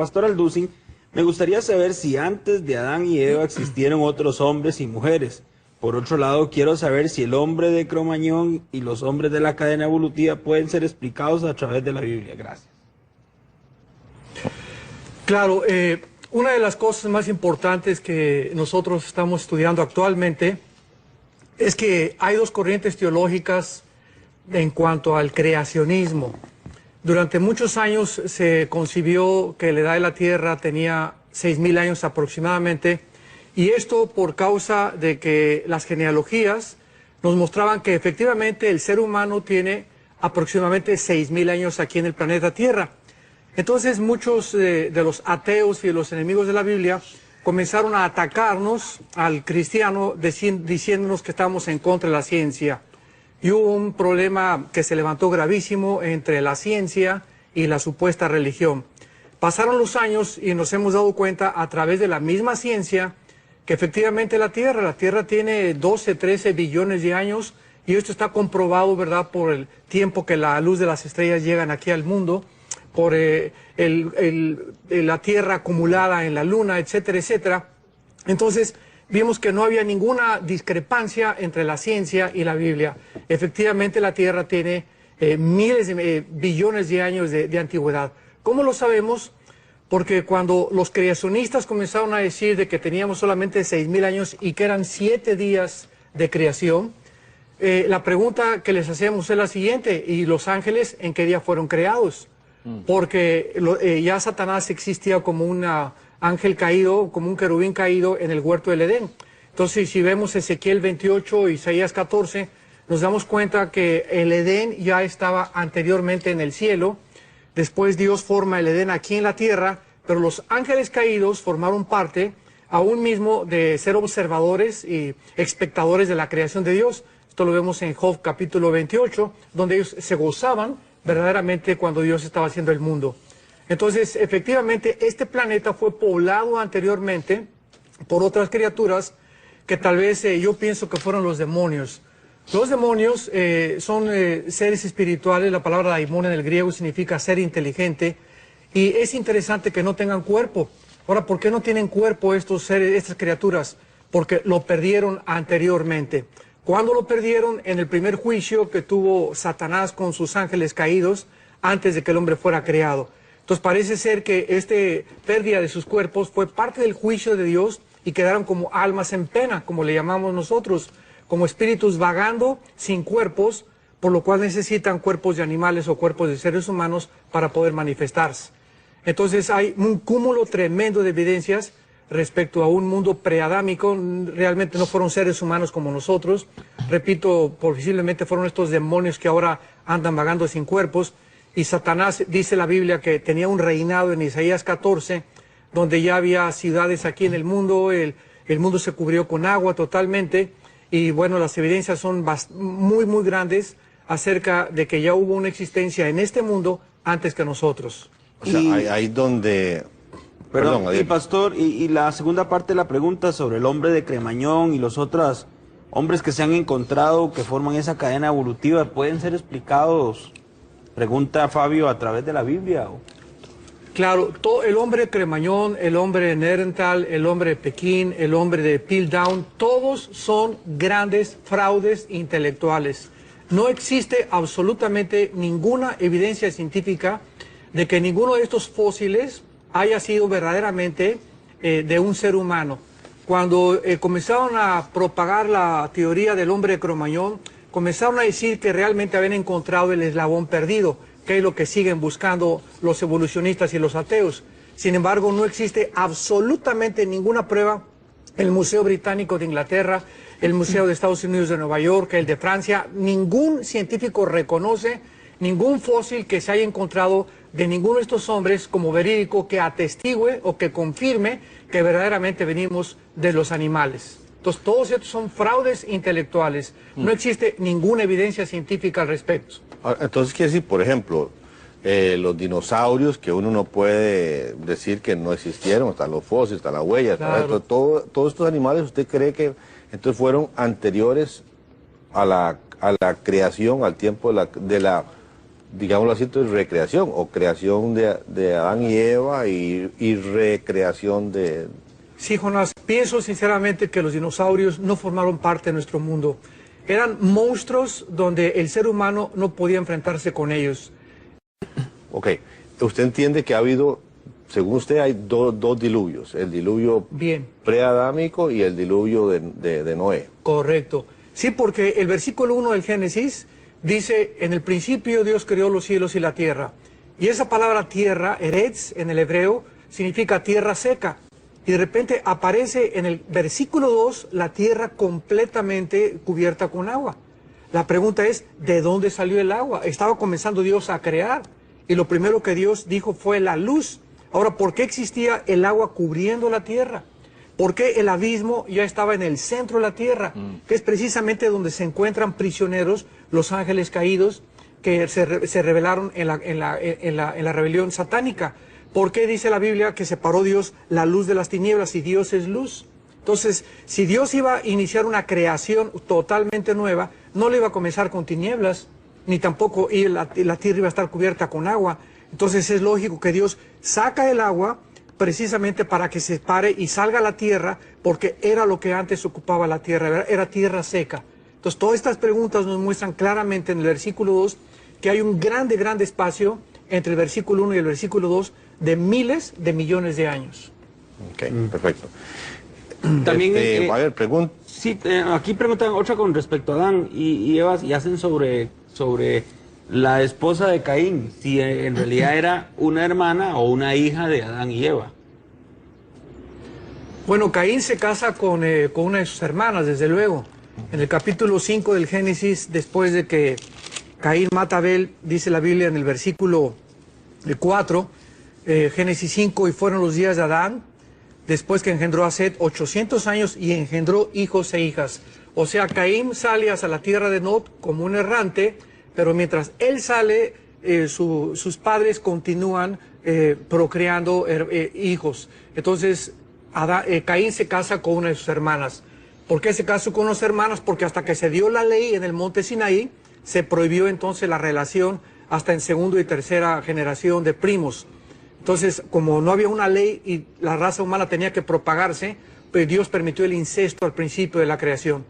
Pastor Alducin, me gustaría saber si antes de Adán y Eva existieron otros hombres y mujeres. Por otro lado, quiero saber si el hombre de Cromañón y los hombres de la cadena evolutiva pueden ser explicados a través de la Biblia. Gracias. Claro, una de las cosas más importantes que nosotros estamos estudiando actualmente es que hay dos corrientes teológicas en cuanto al creacionismo. Durante muchos años se concibió que la edad de la Tierra tenía 6.000 años aproximadamente, y esto por causa de que las genealogías nos mostraban que efectivamente el ser humano tiene aproximadamente 6.000 años aquí en el planeta Tierra. Entonces muchos de los ateos y de los enemigos de la Biblia comenzaron a atacarnos al cristiano diciéndonos que estamos en contra de la ciencia. Y hubo un problema que se levantó gravísimo entre la ciencia y la supuesta religión. Pasaron los años y nos hemos dado cuenta a través de la misma ciencia que efectivamente la Tierra tiene 12, 13 billones de años, y esto está comprobado, ¿verdad?, por el tiempo que la luz de las estrellas llegan aquí al mundo, por la Tierra acumulada en la Luna, etcétera, etcétera. Entonces vimos que no había ninguna discrepancia entre la ciencia y la Biblia. Efectivamente la Tierra tiene miles de billones de años de antigüedad. ¿Cómo lo sabemos? Porque cuando los creacionistas comenzaron a decir de que teníamos solamente 6.000 años y que eran 7 días de creación, la pregunta que les hacemos es la siguiente: ¿y los ángeles en qué día fueron creados? Porque ya Satanás existía como un ángel caído, como un querubín caído en el huerto del Edén. Entonces, si vemos Ezequiel 28, Isaías 14, nos damos cuenta que el Edén ya estaba anteriormente en el cielo. Después Dios forma el Edén aquí en la tierra, pero los ángeles caídos formaron parte aún mismo de ser observadores y espectadores de la creación de Dios. Esto lo vemos en Job capítulo 28, donde ellos se gozaban verdaderamente cuando Dios estaba haciendo el mundo. Entonces, efectivamente, este planeta fue poblado anteriormente por otras criaturas que tal vez yo pienso que fueron los demonios. Los demonios son seres espirituales. La palabra daimon en el griego significa ser inteligente, y es interesante que no tengan cuerpo. Ahora, ¿por qué no tienen cuerpo estos seres, estas criaturas? Porque lo perdieron anteriormente. ¿Cuándo lo perdieron? En el primer juicio que tuvo Satanás con sus ángeles caídos antes de que el hombre fuera creado. Entonces parece ser que esta pérdida de sus cuerpos fue parte del juicio de Dios, y quedaron como almas en pena, como le llamamos nosotros, como espíritus vagando sin cuerpos, por lo cual necesitan cuerpos de animales o cuerpos de seres humanos para poder manifestarse. Entonces hay un cúmulo tremendo de evidencias respecto a un mundo preadámico. Realmente no fueron seres humanos como nosotros. Repito, posiblemente fueron estos demonios que ahora andan vagando sin cuerpos. Y Satanás, dice la Biblia, que tenía un reinado en Isaías 14, donde ya había ciudades aquí en el mundo, el mundo se cubrió con agua totalmente, y bueno, las evidencias son muy, muy grandes acerca de que ya hubo una existencia en este mundo antes que nosotros. O sea, ahí donde... Perdón, y pastor, y la segunda parte de la pregunta sobre el hombre de Cremañón y los otros hombres que se han encontrado que forman esa cadena evolutiva, ¿pueden ser explicados, pregunta Fabio, a través de la Biblia? Claro, el hombre de Cremañón, el hombre de Neandertal, el hombre de Pekín, el hombre de Piltdown, todos son grandes fraudes intelectuales. No existe absolutamente ninguna evidencia científica de que ninguno de estos fósiles haya sido verdaderamente de un ser humano. Cuando comenzaron a propagar la teoría del hombre de Cromañón, comenzaron a decir que realmente habían encontrado el eslabón perdido, que es lo que siguen buscando los evolucionistas y los ateos. Sin embargo, no existe absolutamente ninguna prueba. El Museo Británico de Inglaterra, el Museo de Estados Unidos de Nueva York, el de Francia, ningún científico reconoce ningún fósil que se haya encontrado de ninguno de estos hombres como verídico, que atestigue o que confirme que verdaderamente venimos de los animales. Entonces, todos estos son fraudes intelectuales. No existe ninguna evidencia científica al respecto. Entonces, quiere decir, por ejemplo, los dinosaurios, que uno no puede decir que no existieron, están los fósiles, están las huellas, claro. todos estos animales, ¿usted cree que entonces fueron anteriores a la creación, al tiempo de la digámoslo así, entonces recreación, o creación de Adán y Eva y recreación de... Sí, Jonás, pienso sinceramente que los dinosaurios no formaron parte de nuestro mundo. Eran monstruos donde el ser humano no podía enfrentarse con ellos. Ok, usted entiende que ha habido, según usted, hay dos diluvios, el diluvio preadámico y el diluvio de Noé. Correcto. Sí, porque el versículo 1 del Génesis dice, en el principio Dios creó los cielos y la tierra. Y esa palabra tierra, eretz, en el hebreo, significa tierra seca. Y de repente aparece en el versículo 2 la tierra completamente cubierta con agua. La pregunta es, ¿de dónde salió el agua? Estaba comenzando Dios a crear. Y lo primero que Dios dijo fue la luz. Ahora, ¿por qué existía el agua cubriendo la tierra? ¿Por qué el abismo ya estaba en el centro de la tierra? Que es precisamente donde se encuentran prisioneros los ángeles caídos que se rebelaron en la rebelión satánica. ¿Por qué dice la Biblia que separó Dios la luz de las tinieblas y Dios es luz? Entonces, si Dios iba a iniciar una creación totalmente nueva, no le iba a comenzar con tinieblas, ni tampoco la tierra iba a estar cubierta con agua. Entonces es lógico que Dios saca el agua precisamente para que se pare y salga la tierra, porque era lo que antes ocupaba la tierra, era tierra seca. Entonces todas estas preguntas nos muestran claramente en el versículo 2 que hay un grande espacio entre el versículo 1 y el versículo 2 de miles de millones de años. Ok, perfecto. También, a ver, pregunta. Sí, aquí preguntan otra con respecto a Adán y Eva y hacen sobre la esposa de Caín, si en realidad era una hermana o una hija de Adán y Eva. Bueno, Caín se casa con una de sus hermanas, desde luego. En el capítulo 5 del Génesis, después de que Caín mata a Abel, dice la Biblia en el versículo 4, Génesis 5, y fueron los días de Adán, después que engendró a Set, 800 años y engendró hijos e hijas. O sea, Caín sale hacia la tierra de Nod como un errante, pero mientras él sale, sus padres continúan procreando hijos. Entonces, Caín se casa con una de sus hermanas. ¿Por qué se casó con unas hermanas? Porque hasta que se dio la ley en el monte Sinaí, se prohibió entonces la relación hasta en segunda y tercera generación de primos. Entonces, como no había una ley y la raza humana tenía que propagarse, pues Dios permitió el incesto al principio de la creación.